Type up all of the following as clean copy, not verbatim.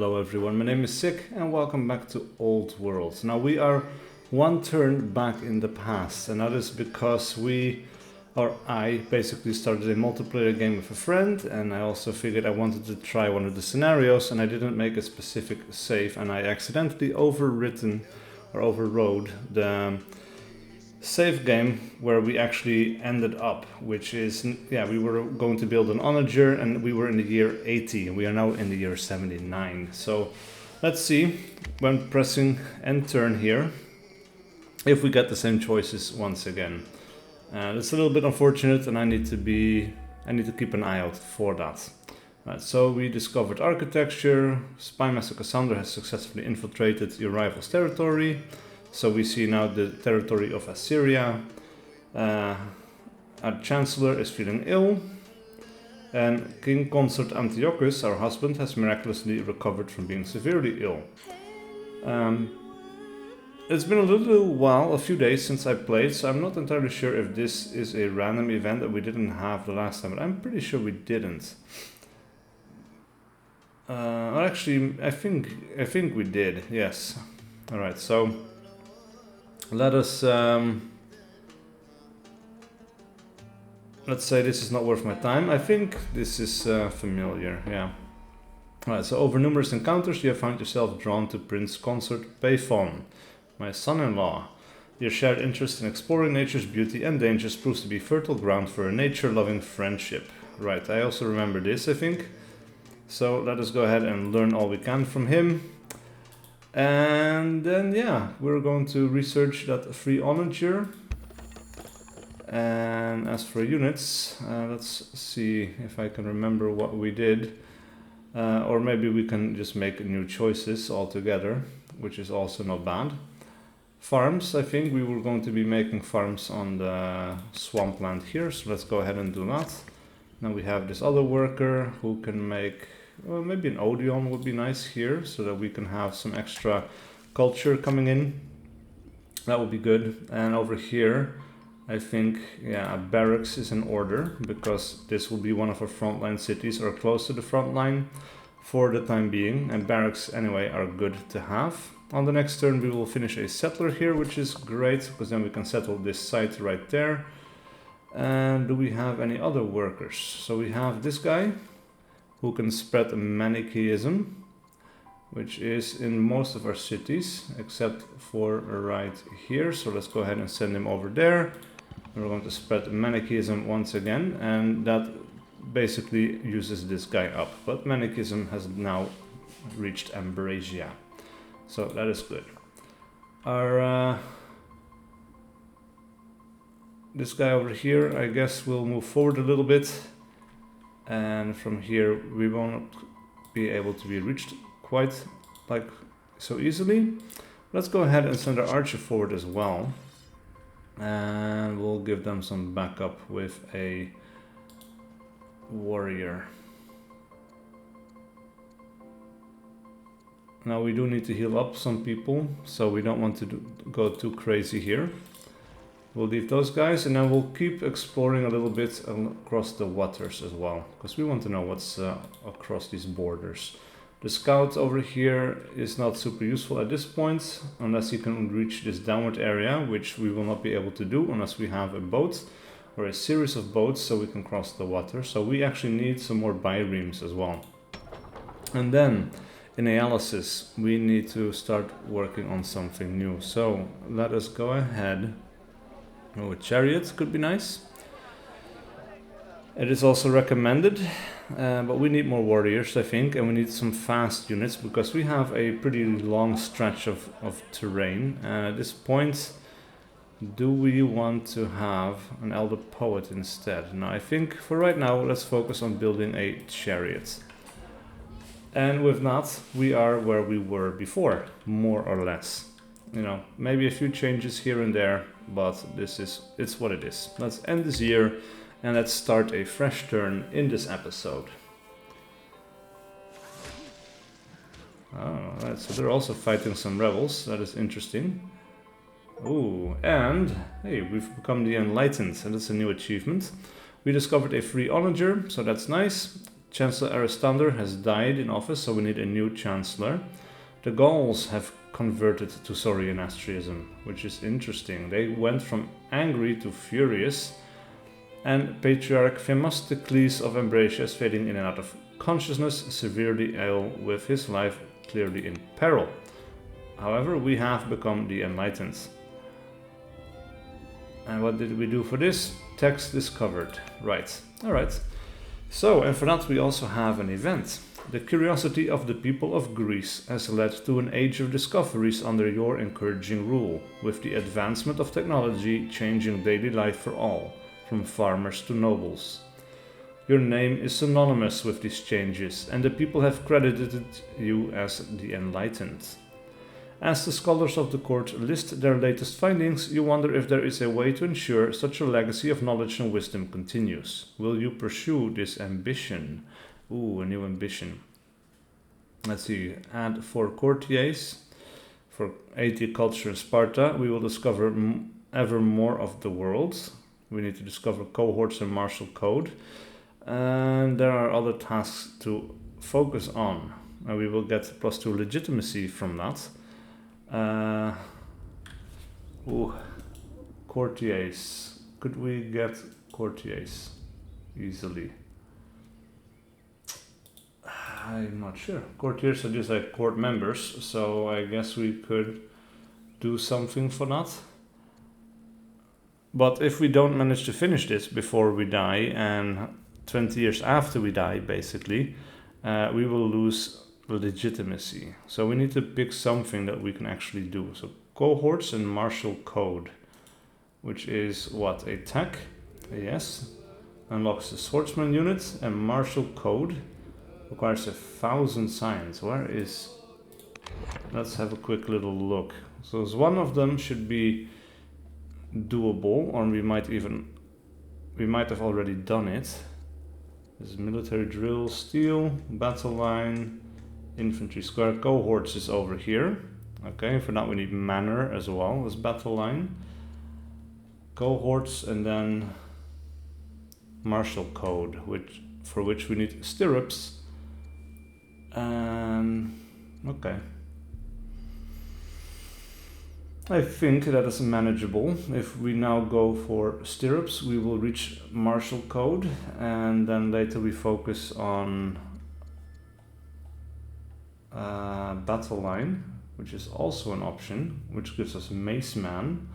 Hello everyone, my name is SiC and welcome back to Old Worlds. Now we are one turn back in the past, and that is because I basically started a multiplayer game with a friend, and I also figured I wanted to try one of the scenarios, and I didn't make a specific save, and I accidentally overrode the save game where we actually ended up, which is, we were going to build an onager and we were in the year 80 and we are now in the year 79. So let's see, when pressing end turn here, if we get the same choices once again. It's a little bit unfortunate, and I need to keep an eye out for that. Right, so we discovered architecture. Spymaster Cassandra has successfully infiltrated your rival's territory. So we see now the territory of Assyria. Our Chancellor is feeling ill. And King Consort Antiochus, our husband, has miraculously recovered from being severely ill. It's been a few days since I played, so I'm not entirely sure if this is a random event that we didn't have the last time, but I'm pretty sure we didn't. Actually, I think we did, yes. Alright, so let us, let's say this is not worth my time. I think this is familiar, yeah. Alright, so over numerous encounters you have found yourself drawn to Prince Consort Payphon, my son-in-law. Your shared interest in exploring nature's beauty and dangers proves to be fertile ground for a nature-loving friendship. Right, I also remember this, I think. So let us go ahead and learn all we can from him. And then, we're going to research that free onager. And as for units, let's see if I can remember what we did. Or maybe we can just make new choices altogether, which is also not bad. Farms, I think we were going to be making farms on the swampland here, so let's go ahead and do that. Now we have this other worker who can make, well, maybe an Odeon would be nice here, so that we can have some extra culture coming in. That would be good. And over here, I think, a barracks is in order, because this will be one of our frontline cities, or close to the front line for the time being, and barracks anyway are good to have. On the next turn we will finish a settler here, which is great, because then we can settle this site right there. And do we have any other workers? So we have this guy, who can spread Manichaeism, which is in most of our cities, except for right here. So let's go ahead and send him over there. We're going to spread Manichaeism once again, and that basically uses this guy up. But Manichaeism has now reached Ambrasia, so that is good. Our this guy over here, I guess, will move forward a little bit. And from here we won't be able to be reached quite like so easily. Let's go ahead and send our archer forward as well. And we'll give them some backup with a warrior. Now we do need to heal up some people, so we don't want to go too crazy here. We'll leave those guys, and then we'll keep exploring a little bit across the waters as well, because we want to know what's across these borders. The scout over here is not super useful at this point, unless you can reach this downward area, which we will not be able to do unless we have a boat or a series of boats so we can cross the water. So we actually need some more biremes as well. And then in analysis we need to start working on something new. So let us go ahead. Oh, a chariot could be nice. It is also recommended, but we need more warriors, I think, and we need some fast units, because we have a pretty long stretch of terrain. And at this point, do we want to have an elder poet instead? Now, I think for right now, let's focus on building a chariot. And with that, we are where we were before, more or less. You know, maybe a few changes here and there, but it's what it is. Let's end this year and let's start a fresh turn in this episode. Oh, right, so they're also fighting some rebels. That is interesting. Ooh, and hey, we've become the Enlightened, and that's a new achievement. We discovered a free onager, so that's nice. Chancellor Aristander has died in office, so we need a new chancellor. The Gauls have converted to Zoroastrianism, which is interesting. They went from angry to furious, and Patriarch Themistocles of Ambracia is fading in and out of consciousness, severely ill, with his life clearly in peril. However, we have become the Enlightened. And what did we do for this? Text discovered. Right. Alright. So, and for that we also have an event. The curiosity of the people of Greece has led to an age of discoveries under your encouraging rule, with the advancement of technology changing daily life for all, from farmers to nobles. Your name is synonymous with these changes, and the people have credited you as the Enlightened. As the scholars of the court list their latest findings, you wonder if there is a way to ensure such a legacy of knowledge and wisdom continues. Will you pursue this ambition? Ooh, a new ambition. Let's see, add 4 courtiers. For 80 culture in Sparta, we will discover ever more of the world. We need to discover cohorts and martial code. And there are other tasks to focus on. And we will get +2 legitimacy from that. Courtiers. Could we get courtiers easily? I'm not sure. Courtiers are just like court members, so I guess we could do something for that. But if we don't manage to finish this before we die, and 20 years after we die, basically, we will lose legitimacy. So we need to pick something that we can actually do. So cohorts and martial code, which is what? A tech? Yes. Unlocks the swordsman unit, and martial code requires 1,000 science. Where is... Let's have a quick little look. So one of them should be doable, or we might have already done it. This is military drill, steel, battle line, infantry square. Cohorts is over here. Okay, for that we need manor as well as battle line. Cohorts, and then martial code, for which we need stirrups. Okay. I think that is manageable. If we now go for stirrups, we will reach martial code, and then later we focus on battle line, which is also an option, which gives us mace man.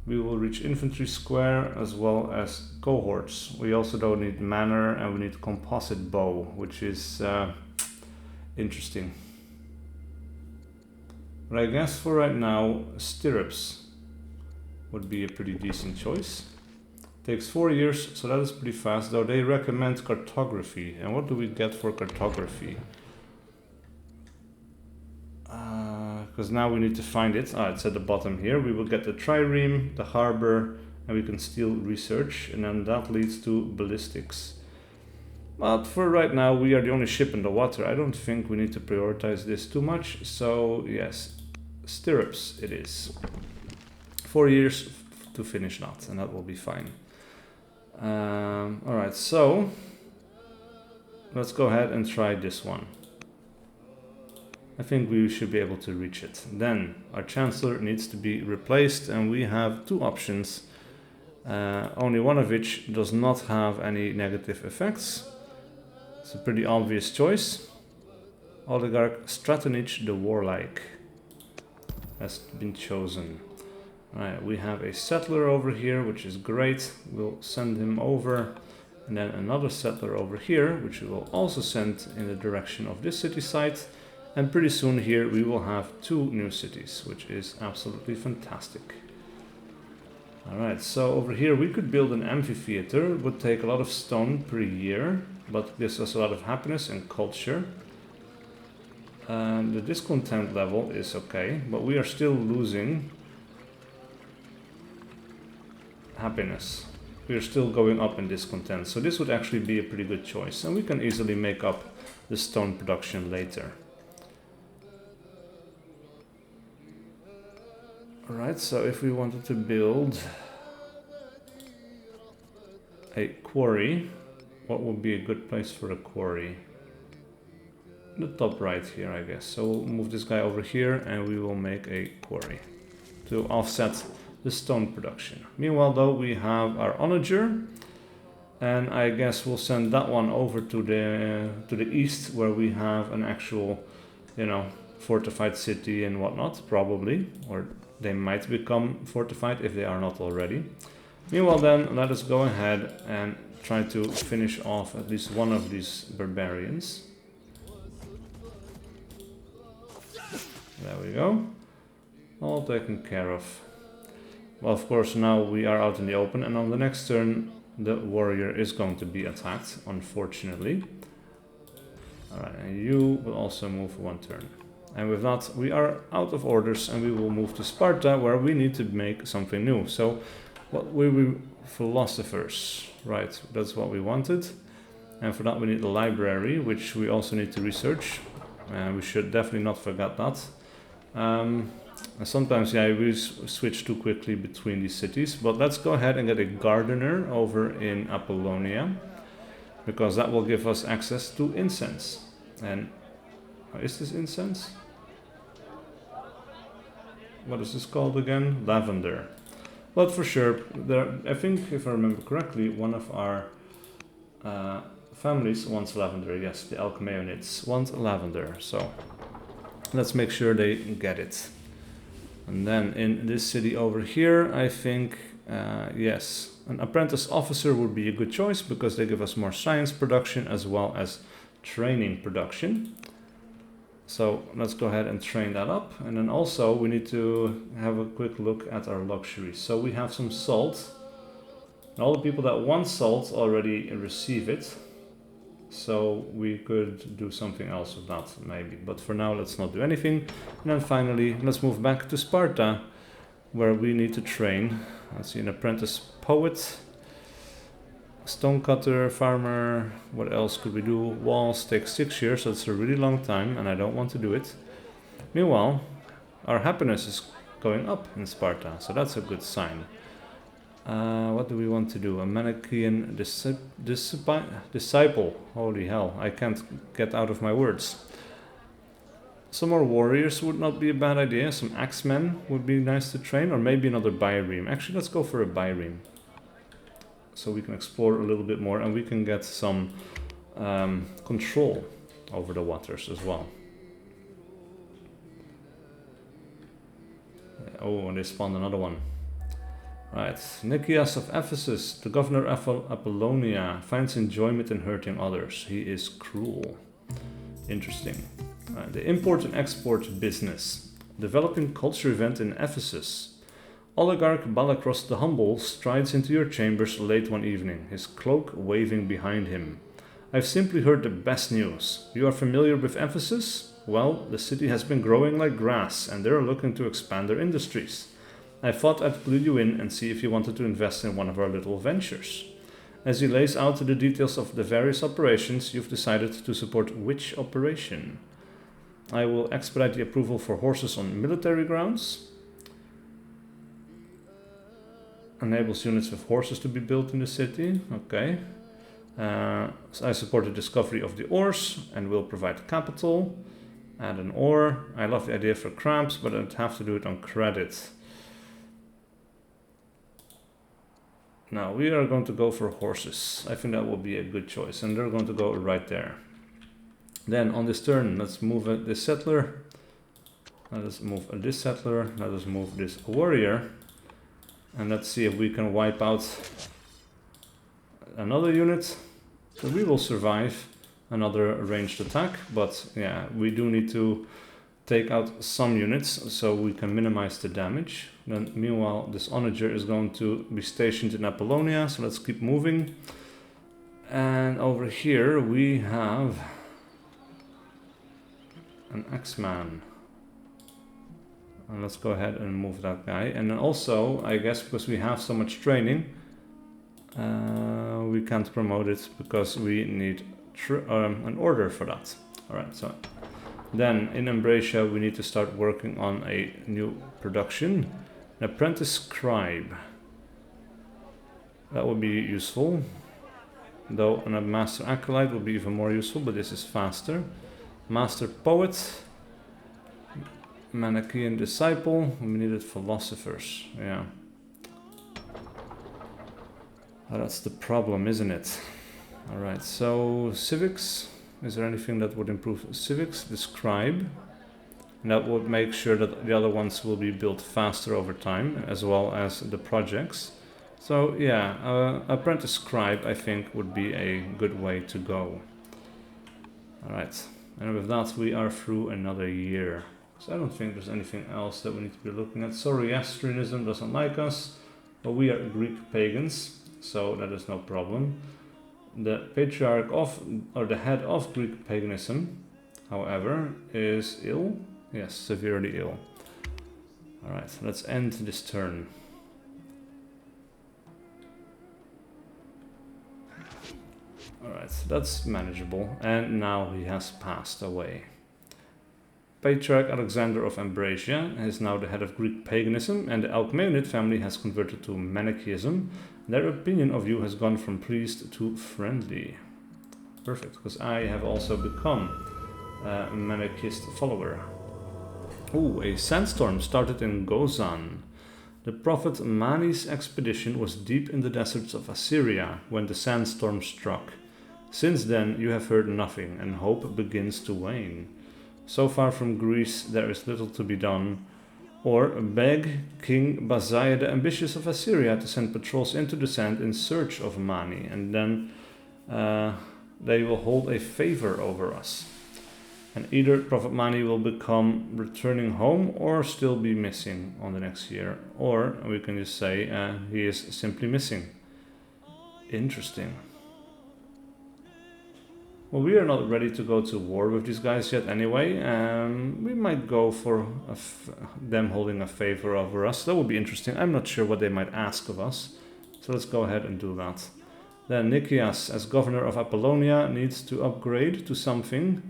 We will reach infantry square as well as cohorts. We also don't need manor, and we need composite bow, which is interesting. But I guess for right now, stirrups would be a pretty decent choice. Takes 4 years, so that is pretty fast, though they recommend cartography. And what do we get for cartography? Because now we need to find it. It's at the bottom here. We will get the trireme, the harbor, and we can steal research, and then that leads to ballistics. But for right now, we are the only ship in the water. I don't think we need to prioritize this too much. So yes, stirrups it is. 4 years to finish that, and that will be fine. Alright, so let's go ahead and try this one. I think we should be able to reach it. Then our chancellor needs to be replaced, and we have 2 options, only one of which does not have any negative effects. It's a pretty obvious choice. Oligarch Stratonich the Warlike has been chosen. Alright, we have a settler over here, which is great. We'll send him over, and then another settler over here, which we will also send in the direction of this city site. And pretty soon here we will have 2 new cities, which is absolutely fantastic. Alright, so over here we could build an amphitheater. It would take a lot of stone per year, but gives us a lot of happiness and culture. The discontent level is okay, but we are still losing happiness. We are still going up in discontent, so this would actually be a pretty good choice, and we can easily make up the stone production later. Alright, so if we wanted to build a quarry, what would be a good place for a quarry? The top right here, I guess. So we'll move this guy over here and we will make a quarry to offset the stone production. Meanwhile though, we have our onager, and I guess we'll send that one over to the east, where we have an actual, you know, fortified city and whatnot, probably, or they might become fortified if they are not already. Meanwhile then, let us go ahead and try to finish off at least one of these barbarians. There we go. All taken care of. Well, of course, now we are out in the open, and on the next turn, the warrior is going to be attacked, unfortunately. Alright, and you will also move one turn. And with that, we are out of orders, and we will move to Sparta, where we need to make something new. So, what will we... Philosophers. Right, that's what we wanted. And for that we need a library, which we also need to research. And we should definitely not forget that. And sometimes, yeah, we switch too quickly between these cities. But let's go ahead and get a gardener over in Apollonia, because that will give us access to incense. And is this incense? What is this called again? Lavender. But for sure, I think, if I remember correctly, one of our families wants lavender. Yes, the Alcmaeonids want lavender. So let's make sure they get it. And then in this city over here, I think, yes, an apprentice officer would be a good choice, because they give us more science production as well as training production. So let's go ahead and train that up. And then also we need to have a quick look at our luxuries. So we have some salt. And all the people that want salt already receive it. So we could do something else with that maybe. But for now, let's not do anything. And then finally, let's move back to Sparta, where we need to train. Let's see, an apprentice poet, stonecutter, farmer. What else could we do? Walls takes 6 years, so it's a really long time, and I don't want to do it. Meanwhile, our happiness is going up in Sparta, so that's a good sign. What do we want to do? A Manichaean disciple. Holy hell, I can't get out of my words. Some more warriors would not be a bad idea. Some axemen would be nice to train, or maybe another bireme. Actually, let's go for a bireme, so we can explore a little bit more, and we can get some control over the waters as well. Oh, and they spawned another one. Right, Nicias of Ephesus, the governor of Apollonia, finds enjoyment in hurting others. He is cruel. Interesting. Right, the import and export business. Developing culture event in Ephesus. Oligarch Balakros the Humble strides into your chambers late one evening, his cloak waving behind him. I've simply heard the best news. You are familiar with Ephesus? Well, the city has been growing like grass, and they're looking to expand their industries. I thought I'd clue you in and see if you wanted to invest in one of our little ventures. As he lays out the details of the various operations, you've decided to support which operation? I will expedite the approval for horses on military grounds. Enables units with horses to be built in the city. Okay. So I support the discovery of the ores and will provide capital. Add an ore. I love the idea for cramps, but I'd have to do it on credit. Now we are going to go for horses. I think that will be a good choice, and they're going to go right there. Then on this turn, let's move this settler. Let us move this settler. Let us move this warrior. And let's see if we can wipe out another unit. So we will survive another ranged attack, but yeah, we do need to take out some units so we can minimize the damage. Then meanwhile, this onager is going to be stationed in Apollonia, so let's keep moving. And over here we have an Axeman. And let's go ahead and move that guy. And then also, I guess because we have so much training, we can't promote it because we need an order for that. Alright, so then in Ambracia we need to start working on a new production. An apprentice scribe. That would be useful. though a Master Acolyte will be even more useful, but this is faster. Master Poet, Manichaean Disciple, we needed Philosophers, yeah. That's the problem, isn't it? Alright, so Civics, is there anything that would improve Civics? The Scribe, and that would make sure that the other ones will be built faster over time, as well as the projects. So yeah, Apprentice Scribe I think would be a good way to go. Alright, and with that we are through another year. So I don't think there's anything else that we need to be looking at. Zoroastrianism doesn't like us, but we are Greek pagans, so that is no problem. The patriarch of, or the head of Greek paganism, however, is ill. Yes, severely ill. Alright, let's end this turn. Alright, that's manageable, and now he has passed away. Patriarch Alexander of Ambracia is now the head of Greek paganism, and the Alcmaeonid family has converted to Manichaeism. Their opinion of you has gone from pleased to friendly. Perfect, because I have also become a Manichaeist follower. Ooh, a sandstorm started in Gozan. The prophet Mani's expedition was deep in the deserts of Assyria when the sandstorm struck. Since then you have heard nothing, and hope begins to wane. So far from Greece there is little to be done. Or beg King Baziah the ambitious of Assyria to send patrols into the sand in search of Mani, and then they will hold a favor over us. And either Prophet Mani will become returning home or still be missing on the next year. Or we can just say he is simply missing. Interesting. Well, we are not ready to go to war with these guys yet anyway. We might go for them holding a favor over us. That would be interesting. I'm not sure what they might ask of us. So let's go ahead and do that. Then Nicias, as governor of Apollonia, needs to upgrade to something.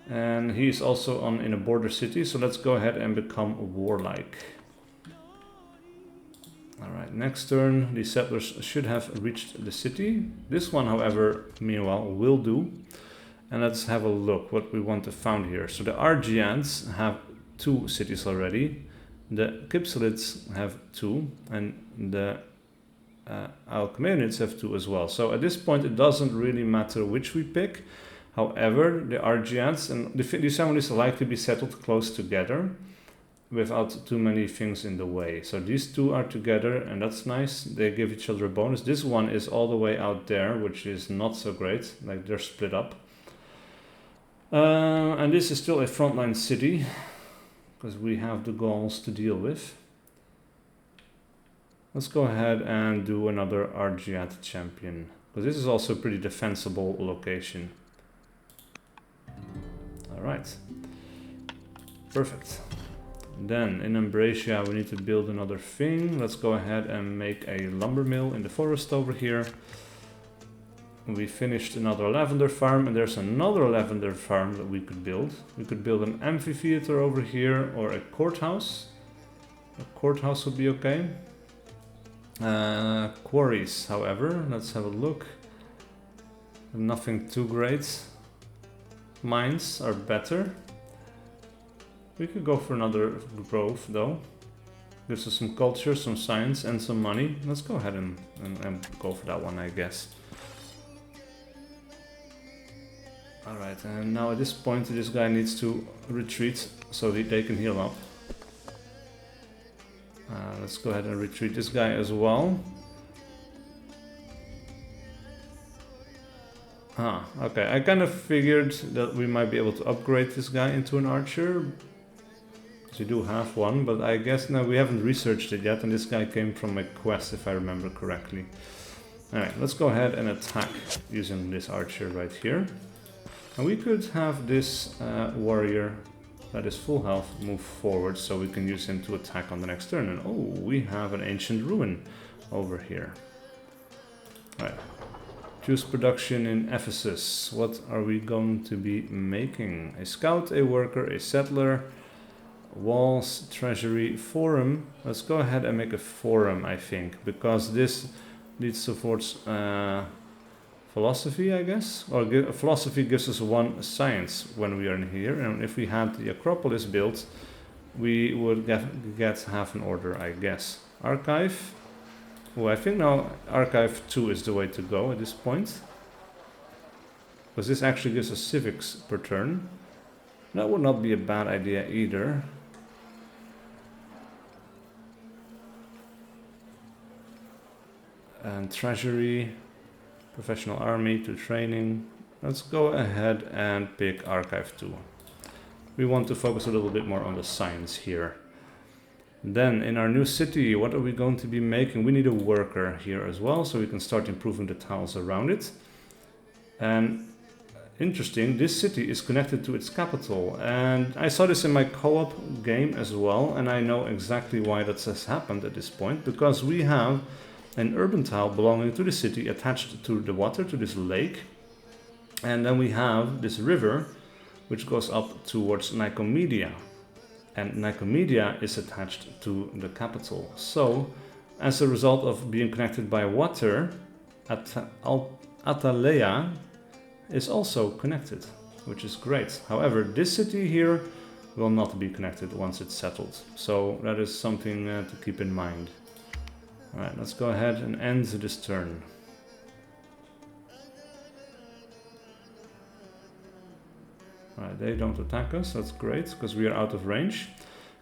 And he is also in a border city, so let's go ahead and become warlike. Alright, next turn, the settlers should have reached the city. This one, however, meanwhile, will do. And let's have a look what we want to found here. So the Argians have 2 cities already. The Kypselids have 2, and the Alcmaeonids have 2 as well. So at this point, it doesn't really matter which we pick. However, the Argians and these families are likely to be settled close together without too many things in the way. So these 2 are together, and that's nice. They give each other a bonus. This one is all the way out there, which is not so great. Like, they're split up. And this is still a frontline city, because we have the Gauls to deal with. Let's go ahead and do another Argiad champion, because this is also a pretty defensible location. Alright, perfect. Then in Ambracia we need to build another thing. Let's go ahead and make a lumber mill in the forest over here. We finished another lavender farm, and there's another lavender farm that we could build. We could build an amphitheater over here, or a courthouse. A courthouse would be okay. Quarries, however, let's have a look. Nothing too great. Mines are better. We could go for another grove though. Gives us some culture, some science, and some money. Let's go ahead and go for that one, I guess. Alright, and now at this point this guy needs to retreat so that they can heal up. Let's go ahead and retreat this guy as well. Okay, I kind of figured that we might be able to upgrade this guy into an archer. Because we do have one, but I guess no, we haven't researched it yet, and this guy came from a quest if I remember correctly. Alright, let's go ahead and attack using this archer right here. And we could have this warrior that is full health move forward so we can use him to attack on the next turn. And oh, we have an ancient ruin over here. Alright. Juice production in Ephesus. What are we going to be making? A scout, a worker, a settler, walls, treasury, forum. Let's go ahead and make a forum, I think, because this leads towards philosophy, I guess, or philosophy gives us 1 science when we are in here, and if we had the Acropolis built, we would get half an order, I guess. Archive. Oh, I think now Archive 2 is the way to go at this point, because this actually gives us civics per turn. That would not be a bad idea either. And treasury, professional army to training. Let's go ahead and pick Archive 2. We want to focus a little bit more on the science here. Then in our new city, what are we going to be making? We need a worker here as well, so we can start improving the tiles around it. And interesting, this city is connected to its capital, and I saw this in my co-op game as well, and I know exactly why that has happened at this point, because we have an urban tile belonging to the city attached to the water, to this lake, and then we have this river which goes up towards Nicomedia, and Nicomedia is attached to the capital. So as a result of being connected by water, Atalaya is also connected, which is great. However, this city here will not be connected once it's settled, so that is something to keep in mind. Alright, let's go ahead and end this turn. Alright, they don't attack us, that's great, because we are out of range.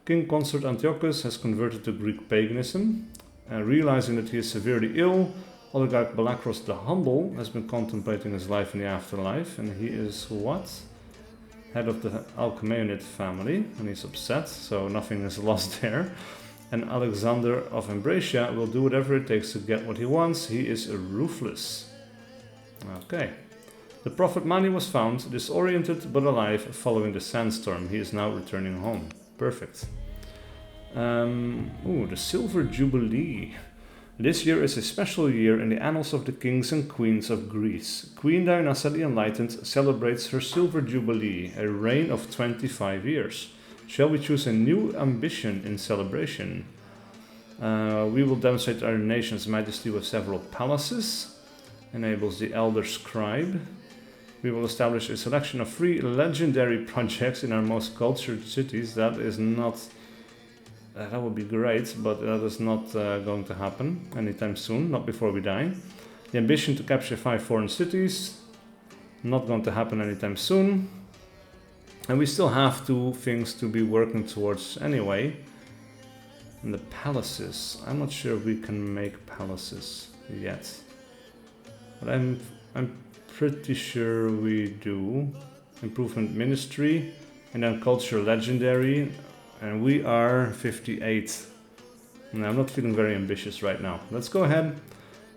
King Consort Antiochus has converted to Greek paganism. Realizing that he is severely ill, Oligarch Balakros the Humble has been contemplating his life in the afterlife, and he is what? Head of the Alcmaeonid family, and he's upset, so nothing is lost there. And Alexander of Ambracia will do whatever it takes to get what he wants. He is ruthless. Okay. The prophet Mani was found, disoriented but alive, following the sandstorm. He is now returning home. Perfect. The Silver Jubilee. This year is a special year in the annals of the kings and queens of Greece. Queen Dionysa the Enlightened celebrates her Silver Jubilee, a reign of 25 years. Shall we choose a new ambition in celebration? We will demonstrate our nation's majesty with several palaces. Enables the Elder Scribe. We will establish a selection of 3 legendary projects in our most cultured cities. That is not... that would be great, but that is not going to happen anytime soon, not before we die. The ambition to capture 5 foreign cities. Not going to happen anytime soon. And we still have 2 things to be working towards anyway. And the palaces. I'm not sure we can make palaces yet. But I'm pretty sure we do. Improvement Ministry. And then Culture Legendary. And we are 58. And I'm not feeling very ambitious right now. Let's go ahead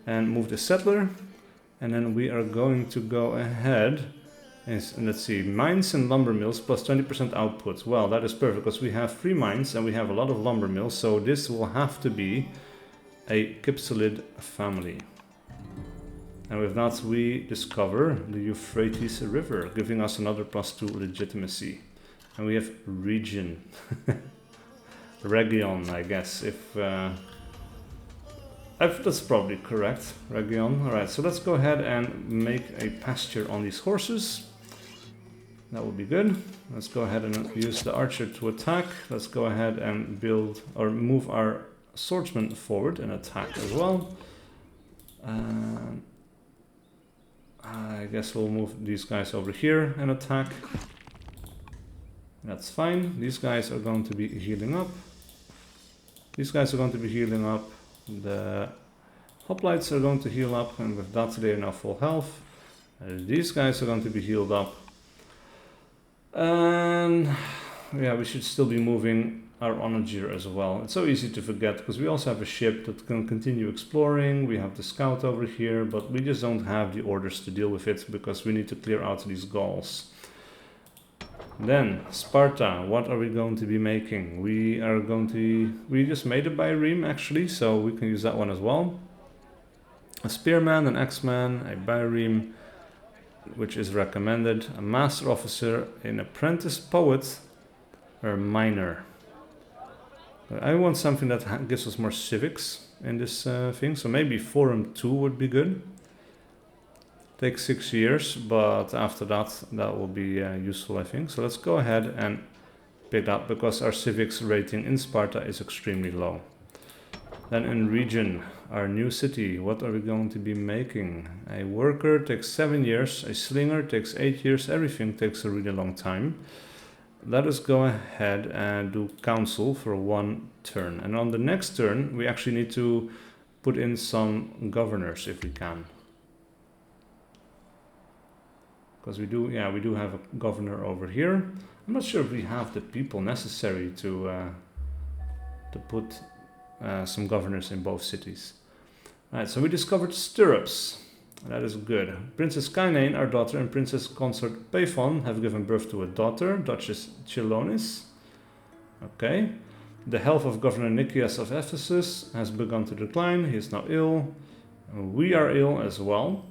and move the settler. And then we are going to go ahead... and let's see, mines and lumber mills plus 20% output. Well, that is perfect because we have 3 mines and we have a lot of lumber mills, so this will have to be a Kypselid family. And with that we discover the Euphrates River, giving us another +2 legitimacy. And we have region. Region, I guess, if that's probably correct. Region. Alright, so let's go ahead and make a pasture on these horses. That would be good. Let's go ahead and use the archer to attack. Let's go ahead and build or move our swordsman forward and attack as well. I guess we'll move these guys over here and attack. That's fine. These guys are going to be healing up. These guys are going to be healing up. The hoplites are going to heal up, and with that they are now full health. These guys are going to be healed up. And yeah, we should still be moving our onager as well. It's so easy to forget because we also have a ship that can continue exploring. We have the scout over here, but we just don't have the orders to deal with it because we need to clear out these Gauls. Then Sparta, what are we going to be making? We just made a bireme actually, so we can use that one as well. A spearman, an axeman, a bireme, which is recommended, a master officer, an apprentice poet, or a miner. I want something that gives us more civics in this thing, so maybe Forum 2 would be good. Takes 6 years, but after that, that will be useful, I think. So let's go ahead and pick that because our civics rating in Sparta is extremely low. Then in region, our new city, what are we going to be making? A worker takes 7 years, a slinger takes 8 years, everything takes a really long time. Let us go ahead and do council for 1 turn. And on the next turn, we actually need to put in some governors if we can. Because we do have a governor over here. I'm not sure if we have the people necessary to put some governors in both cities. Alright, so we discovered stirrups. That is good. Princess Kainane, our daughter, and Princess Consort Paphon have given birth to a daughter, Duchess Chilonis. Okay. The health of Governor Nicias of Ephesus has begun to decline. He is now ill. We are ill as well.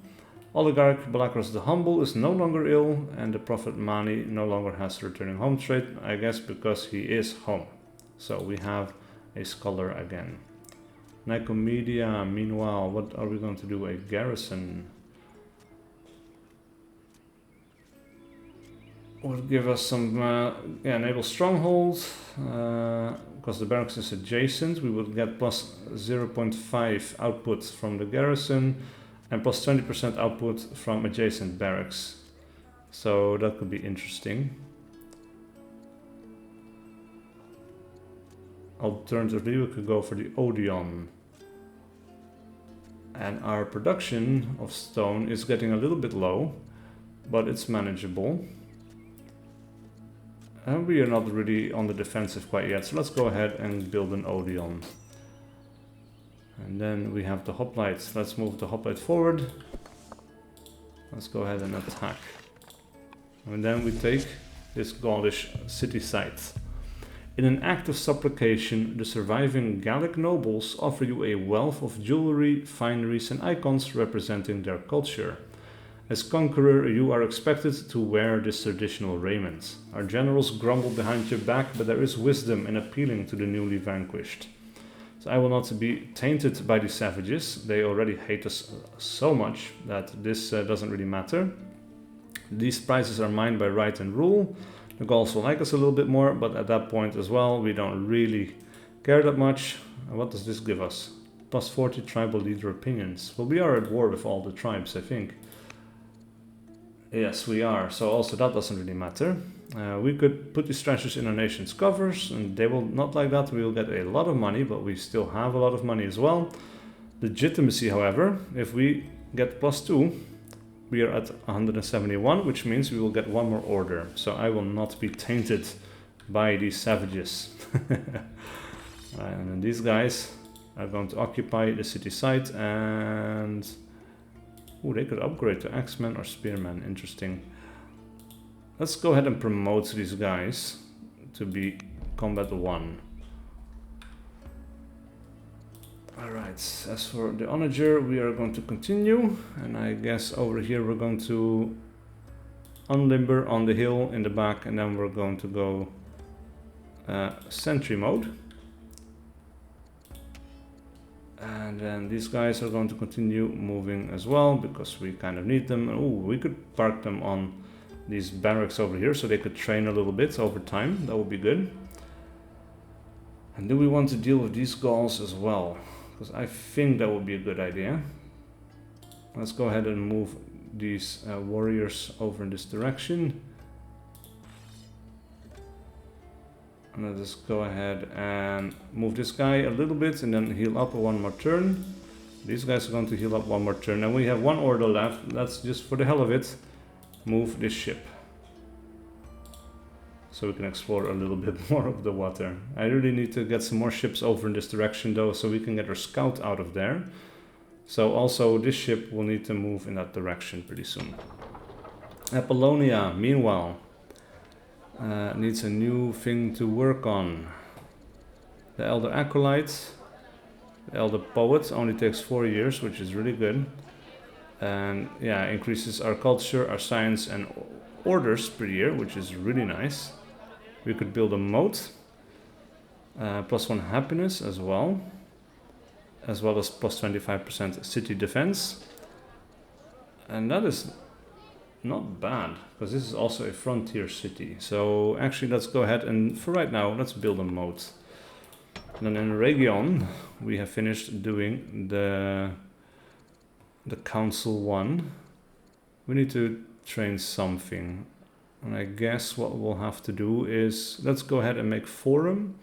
Oligarch Balakros the Humble is no longer ill, and the Prophet Mani no longer has returning home trade, I guess because he is home. So we have a scholar again. Nicomedia, meanwhile, what are we going to do? A garrison. Would give us some, enable stronghold, because the barracks is adjacent. We would get plus 0.5 output from the garrison, and plus 20% output from adjacent barracks. So that could be interesting. Alternatively, we could go for the Odeon. And our production of stone is getting a little bit low, but it's manageable. And we are not really on the defensive quite yet, so let's go ahead and build an Odeon. And then we have the hoplites. Let's move the hoplite forward. Let's go ahead and attack. And then we take this Gaulish city site. In an act of supplication, the surviving Gallic nobles offer you a wealth of jewelry, fineries, and icons representing their culture. As conqueror, you are expected to wear this traditional raiment. Our generals grumble behind your back, but there is wisdom in appealing to the newly vanquished. So I will not be tainted by these savages. They already hate us so much that this doesn't really matter. These prizes are mine by right and rule. The Gauls will like us a little bit more, but at that point as well, we don't really care that much. And what does this give us? Plus 40 tribal leader opinions. Well, we are at war with all the tribes, I think. Yes, we are. So also that doesn't really matter. We could put these treasures in our nation's covers, and they will not like that. We will get a lot of money, but we still have a lot of money as well. Legitimacy, however, if we get plus 2, we are at 171, which means we will get 1 more order. So I will not be tainted by these savages. And then these guys are going to occupy the city site, and ooh, they could upgrade to Axeman or Spearman. Interesting. Let's go ahead and promote these guys to be combat 1. Alright, as for the onager, we are going to continue, and I guess over here we're going to unlimber on the hill in the back, and then we're going to go sentry mode. And then these guys are going to continue moving as well, because we kind of need them. Oh, we could park them on these barracks over here, so they could train a little bit over time. That would be good. And do we want to deal with these Gauls as well? Because I think that would be a good idea. Let's go ahead and move these warriors over in this direction. And let us go ahead and move this guy a little bit and then heal up 1 more turn. These guys are going to heal up 1 more turn. And we have 1 order left. Let's just, for the hell of it, move this ship. So we can explore a little bit more of the water. I really need to get some more ships over in this direction though, so we can get our scout out of there. So also this ship will need to move in that direction pretty soon. Apollonia, meanwhile, needs a new thing to work on. The Elder Acolyte, the Elder Poet, only takes 4 years, which is really good. And yeah, increases our culture, our science, and orders per year, which is really nice. We could build a moat, plus 1 happiness as well as plus 25% city defense. And that is not bad, because this is also a frontier city. So actually let's go ahead and, for right now, let's build a moat. And then in Region, we have finished doing the council one. We need to train something. And I guess what we'll have to do is, let's go ahead and make forum,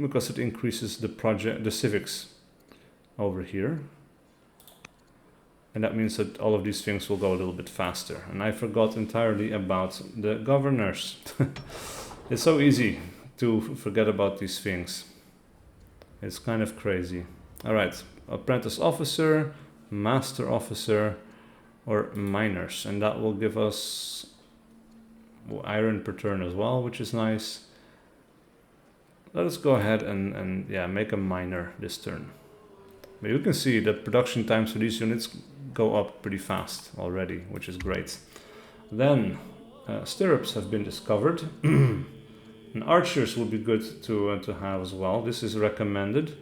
because it increases the civics over here. And that means that all of these things will go a little bit faster. And I forgot entirely about the governors. It's so easy to forget about these things. It's kind of crazy. All right, apprentice officer, master officer, or miners. And that will give us iron per turn as well, which is nice. Let us go ahead and yeah, make a miner this turn. But you can see that production times for these units go up pretty fast already, which is great. Then stirrups have been discovered. And archers would be good to have as well. This is recommended.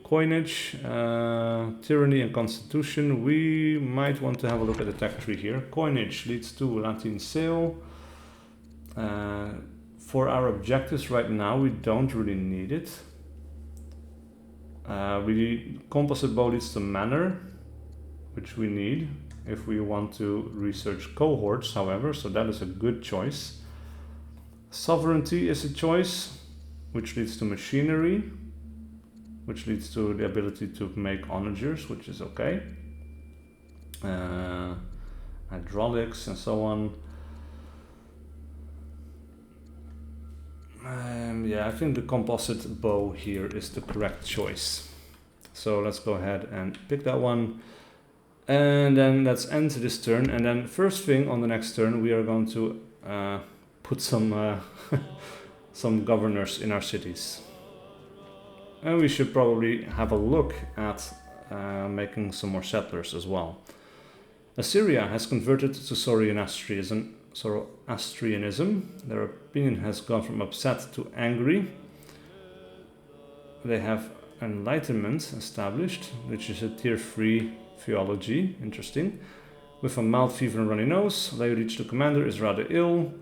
Coinage, tyranny and constitution. We might want to have a look at the tech tree here. Coinage leads to Latin sale. For our objectives right now, we don't really need it. Composite bow leads to manor, which we need if we want to research cohorts, however, so that is a good choice. Sovereignty is a choice, which leads to machinery, which leads to the ability to make onagers, which is okay. Hydraulics and so on. Yeah, I think the composite bow here is the correct choice. So let's go ahead and pick that one. And then let's end this turn. And then first thing on the next turn, we are going to put some some governors in our cities. And we should probably have a look at making some more settlers as well. Assyria has converted to Zoroastrianism. Their opinion has gone from upset to angry. They have enlightenment established, which is a tier 3 theology, interesting. With a mild fever and runny nose, Laodich the commander is rather ill,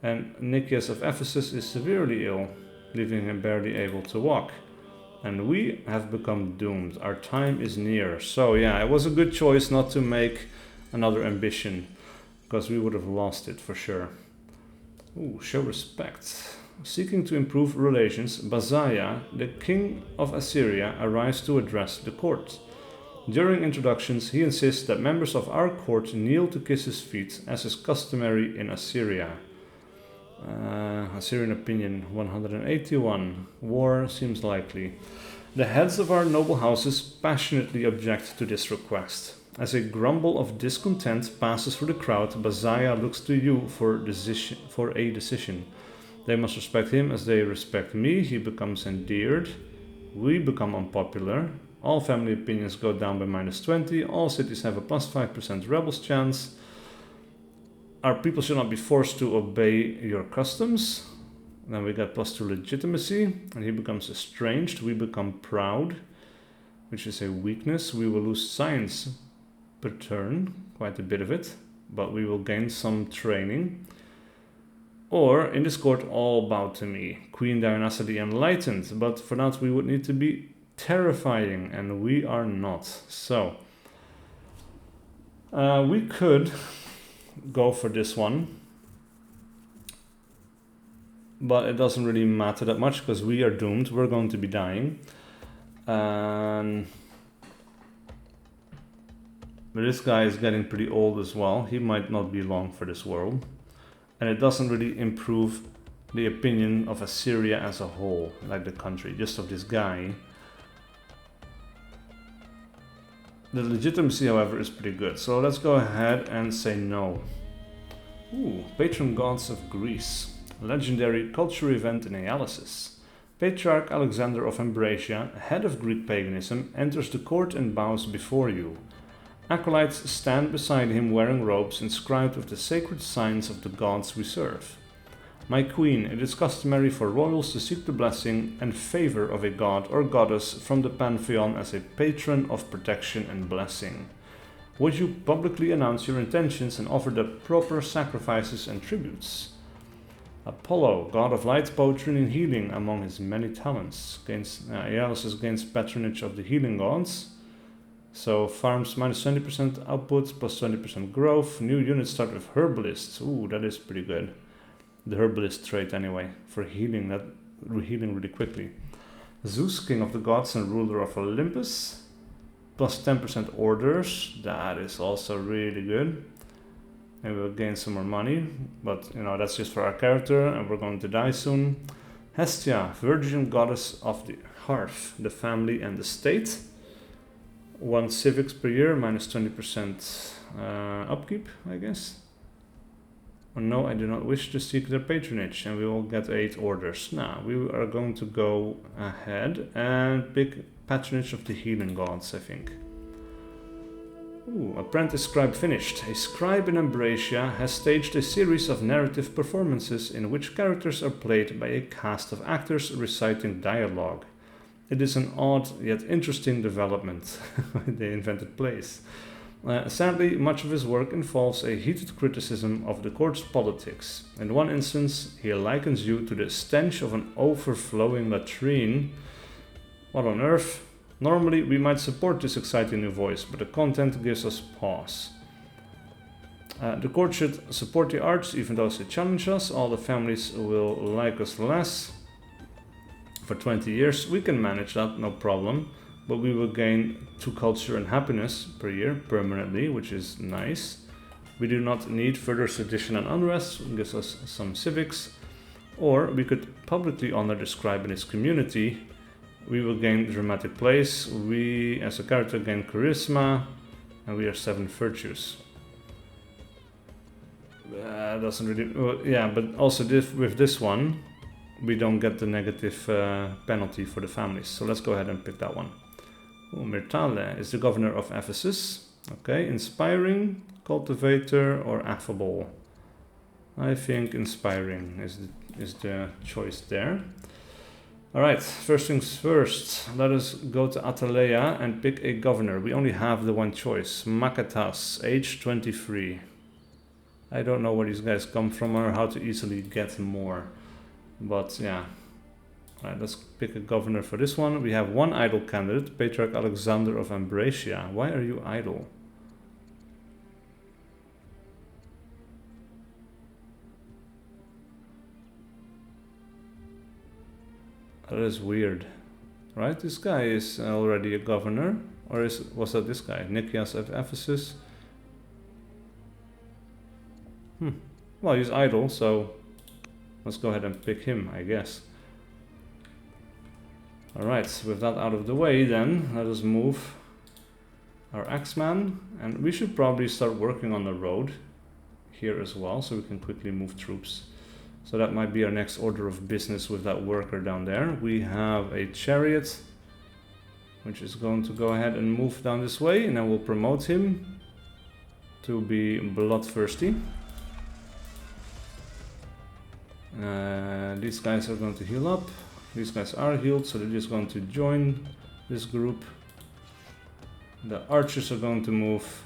and Nicias of Ephesus is severely ill, leaving him barely able to walk. And we have become doomed. Our time is near. So yeah, it was a good choice not to make another ambition, because we would have lost it for sure. Ooh, show respect. Seeking to improve relations, Bazaya, the king of Assyria, arrives to address the court. During introductions, he insists that members of our court kneel to kiss his feet, as is customary in Assyria. Assyrian opinion 181. War seems likely. The heads of our noble houses passionately object to this request. As a grumble of discontent passes through the crowd, Bazaya looks to you for a decision. They must respect him as they respect me. He becomes endeared. We become unpopular. All family opinions go down by -20. All cities have a +5% rebels chance. Our people should not be forced to obey your customs. Then we got +2 legitimacy. And he becomes estranged. We become proud, which is a weakness. We will lose science per turn, quite a bit of it, but we will gain some training. Or, in this court, all bow to me. Queen Dionysa the Enlightened, but for that we would need to be terrifying, and we are not. So, we could go for this one, but it doesn't really matter that much, because we are doomed. We're going to be dying. But this guy is getting pretty old as well. He might not be long for this world. And it doesn't really improve the opinion of Assyria as a whole, like the country, just of this guy. The legitimacy, however, is pretty good. So let's go ahead and say no. Ooh, patron gods of Greece. Legendary culture event analysis. Patriarch Alexander of Ambracia, head of Greek paganism, enters the court and bows before you. Acolytes stand beside him wearing robes inscribed with the sacred signs of the gods we serve. My queen, it is customary for royals to seek the blessing and favor of a god or goddess from the pantheon as a patron of protection and blessing. Would you publicly announce your intentions and offer the proper sacrifices and tributes? Apollo, god of light, poetry, and healing, among his many talents. This gains patronage of the healing gods. So farms minus 20% output, plus 20% growth. New units start with herbalists. Ooh, that is pretty good. The herbalist trait anyway, for healing really quickly. Zeus, king of the gods and ruler of Olympus. Plus 10% orders. That is also really good. And we'll gain some more money, but you know, that's just for our character, and we're going to die soon. Hestia, virgin goddess of the hearth, the family, and the state. 1 civics per year, minus 20% upkeep, I guess. Oh no, I do not wish to seek their patronage, and we will get 8 orders. Now, we are going to go ahead and pick patronage of the healing gods, I think. Ooh, apprentice scribe finished. A scribe in Ambracia has staged a series of narrative performances in which characters are played by a cast of actors reciting dialogue. It is an odd yet interesting development. They invented plays. Sadly, much of his work involves a heated criticism of the court's politics. In one instance, he likens you to the stench of an overflowing latrine. What on earth? Normally, we might support this exciting new voice, but the content gives us pause. The court should support the arts, even though they challenge us. All the families will like us less. For 20 years, we can manage that, no problem. But we will gain 2 culture and happiness per year, permanently, which is nice. We do not need further sedition and unrest, it gives us some civics. Or we could publicly honor the scribe in his community. We will gain dramatic place. We, as a character, gain charisma, and we are 7 virtues. Doesn't really, well, yeah, but also with this one, we don't get the negative penalty for the families. So let's go ahead and pick that one. Oh, Myrtale is the governor of Ephesus. Okay, inspiring, cultivator, or affable. I think inspiring is the choice there. Alright, first things first, let us go to Atalea and pick a governor. We only have the one choice, Makatas, age 23. I don't know where these guys come from or how to easily get more, but yeah. Alright, let's pick a governor for this one. We have one idle candidate, Patriarch Alexander of Ambracia. Why are you idle? That is weird, right? This guy is already a governor, or was that this guy? Nicias of Ephesus? Well, he's idle, so let's go ahead and pick him, I guess. Alright, with that out of the way then, let us move our Axeman, and we should probably start working on the road here as well, so we can quickly move troops. So that might be our next order of business with that worker down there. We have a chariot, which is going to go ahead and move down this way, and then we'll promote him to be bloodthirsty. These guys are going to heal up. These guys are healed, so they're just going to join this group. The archers are going to move.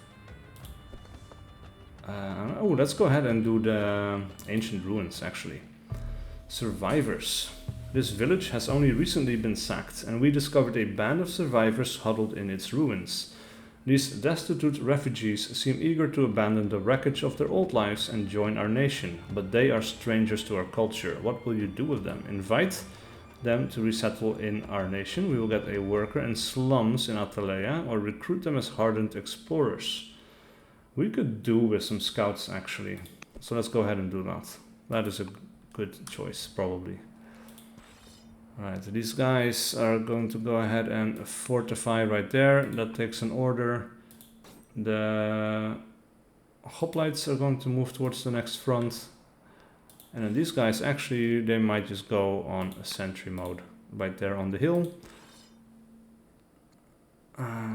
Oh, let's go ahead and do the ancient ruins, actually. Survivors. This village has only recently been sacked, and we discovered a band of survivors huddled in its ruins. These destitute refugees seem eager to abandon the wreckage of their old lives and join our nation, but they are strangers to our culture. What will you do with them? Invite them to resettle in our nation. We will get a worker in slums in Atalea, or recruit them as hardened explorers. We could do with some scouts, actually. So let's go ahead and do that. That is a good choice, probably. Alright, these guys are going to go ahead and fortify right there. That takes an order. The hoplites are going to move towards the next front. And then these guys, actually, they might just go on a sentry mode right there on the hill.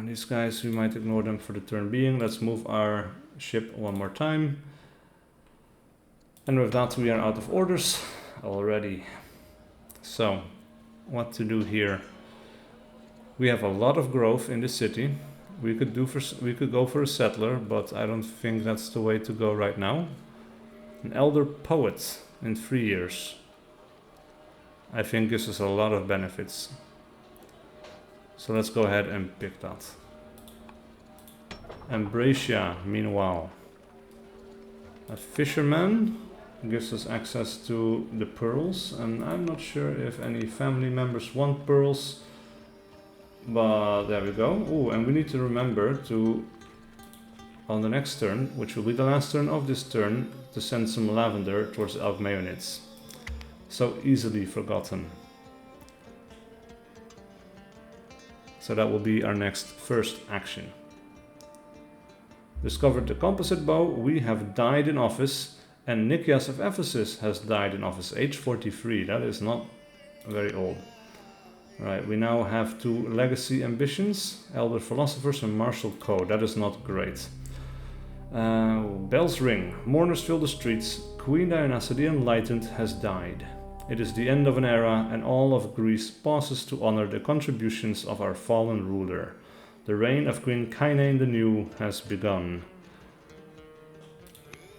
These guys, we might ignore them for the turn being. Let's move our ship one more time. And with that, we are out of orders already. So, what to do here? We have a lot of growth in the city. We could go for a settler, but I don't think that's the way to go right now. An elder poet in 3 years. I think gives us a lot of benefits. So let's go ahead and pick that. Ambracia, meanwhile. A fisherman gives us access to the pearls, and I'm not sure if any family members want pearls. But there we go. Oh, and we need to remember to, on the next turn, which will be the last turn of this turn, to send some lavender towards the Alcmaeonids. So easily forgotten. So that will be our next first action. Discovered the composite bow, we have died in office, and Nicias of Ephesus has died in office, age 43, that is not very old. Right, we now have 2 legacy ambitions, Elder Philosophers and Martial Code, that is not great. Bells ring, mourners fill the streets, Queen Dionysa the Enlightened has died. It is the end of an era, and all of Greece pauses to honor the contributions of our fallen ruler. The reign of Queen Kainane the New has begun.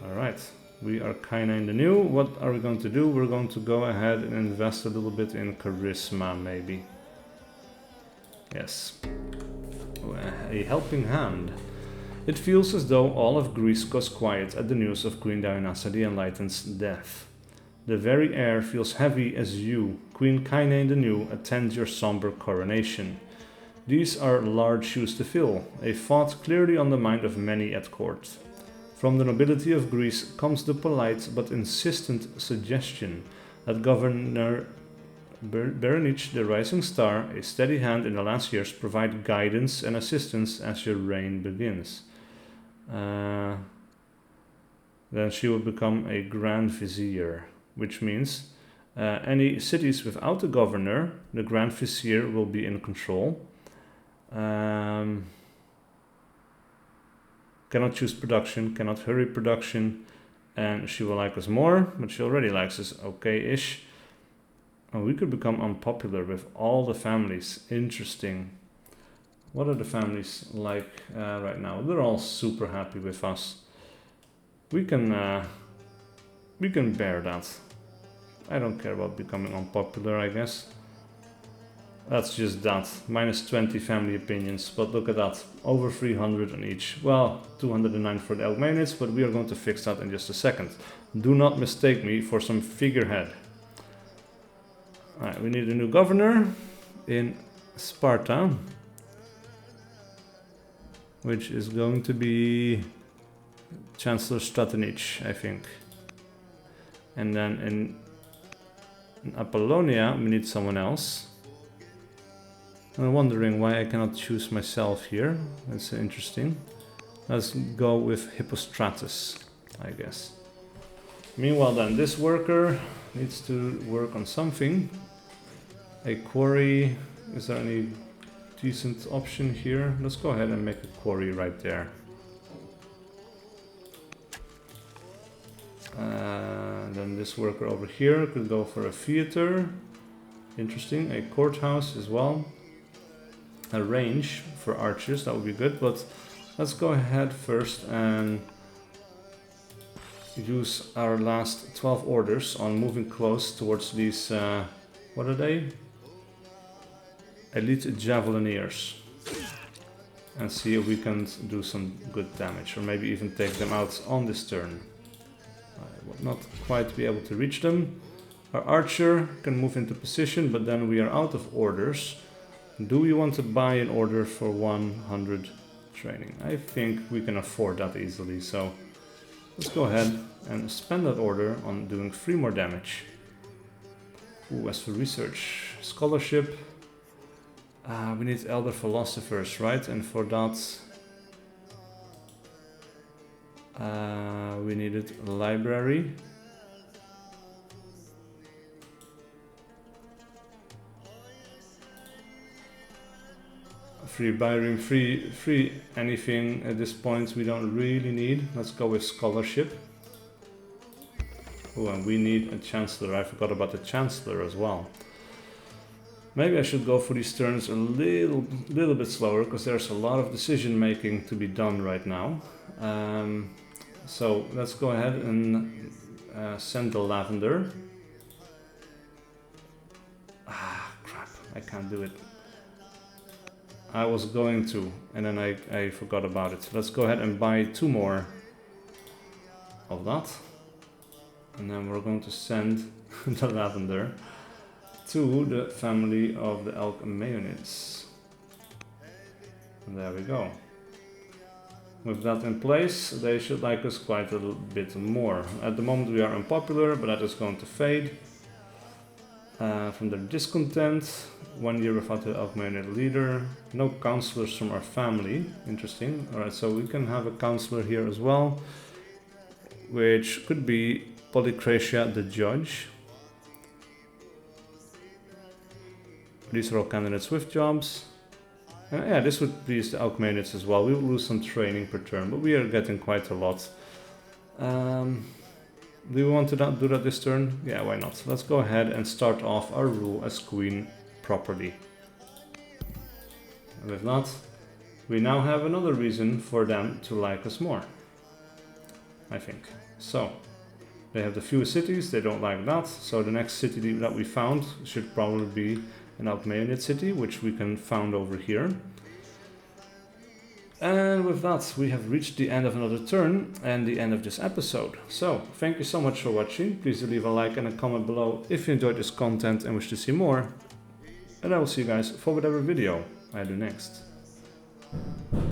Alright, we are Kainane the New. What are we going to do? We're going to go ahead and invest a little bit in charisma, maybe. Yes. A helping hand. It feels as though all of Greece goes quiet at the news of Queen Dionysa the Enlightened's death. The very air feels heavy as you, Queen Kainane the New, attend your somber coronation. These are large shoes to fill, a thought clearly on the mind of many at court. From the nobility of Greece comes the polite but insistent suggestion that Governor Berenice the Rising Star, a steady hand in the last years, provide guidance and assistance as your reign begins. Then she will become a Grand Vizier, which means any cities without a governor, the Grand Vizier will be in control. Cannot choose production, cannot hurry production, and she will like us more, but she already likes us okay-ish. And we could become unpopular with all the families. Interesting. What are the families like right now? They're all super happy with us. We can bear that. I don't care about becoming unpopular, I guess. That's just that. Minus 20 family opinions, but look at that. Over 300 on each. Well, 209 for the Alcmaeonids, but we are going to fix that in just a second. Do not mistake me for some figurehead. Alright, we need a new governor in Sparta, which is going to be Chancellor Stratonich, I think. And then in Apollonia, we need someone else. I'm wondering why I cannot choose myself here. That's interesting. Let's go with Hippostratus, I guess. Meanwhile then, this worker needs to work on something. A quarry. Is there any decent option here? Let's go ahead and make a quarry right there. Then this worker over here could go for a theater. Interesting. A courthouse as well. A range for archers, that would be good, but let's go ahead first and use our last 12 orders on moving close towards these, what are they? Elite Javelineers. And see if we can do some good damage, or maybe even take them out on this turn. I will not quite be able to reach them. Our archer can move into position, but then we are out of orders. Do we want to buy an order for 100 training? I think we can afford that easily, so let's go ahead and spend that order on doing 3 more damage. Ooh, as for research, scholarship, we need elder philosophers, right? And for that, we needed a library. Free buy room, free anything at this point we don't really need. Let's go with scholarship. Oh, and we need a chancellor. I forgot about the chancellor as well. Maybe I should go for these turns a little bit slower, because there's a lot of decision making to be done right now. So let's go ahead and send the lavender. Ah, crap, I can't do it. I was going to, and then I forgot about it. Let's go ahead and buy 2 more of that. And then we're going to send the lavender to the family of the Alcmaeonids. And there we go. With that in place, they should like us quite a little bit more. At the moment we are unpopular, but that is going to fade. From their discontent, 1 year without the Alcmaeonid leader. No counselors from our family. Interesting. Alright, so we can have a counselor here as well, which could be Polycratia the Judge. These are all candidates with jobs. Yeah, this would please the Alcmaeonids as well. We will lose some training per turn, but we are getting quite a lot. Do we want to do that this turn? Yeah, why not? Let's go ahead and start off our rule as queen properly. And with that, we now have another reason for them to like us more, I think. So, they have the fewest cities, they don't like that. So the next city that we found should probably be an Alcmaeonid city, which we can found over here. And with that, we have reached the end of another turn and the end of this episode. So, thank you so much for watching. Please do leave a like and a comment below if you enjoyed this content and wish to see more. And I will see you guys for whatever video I do next.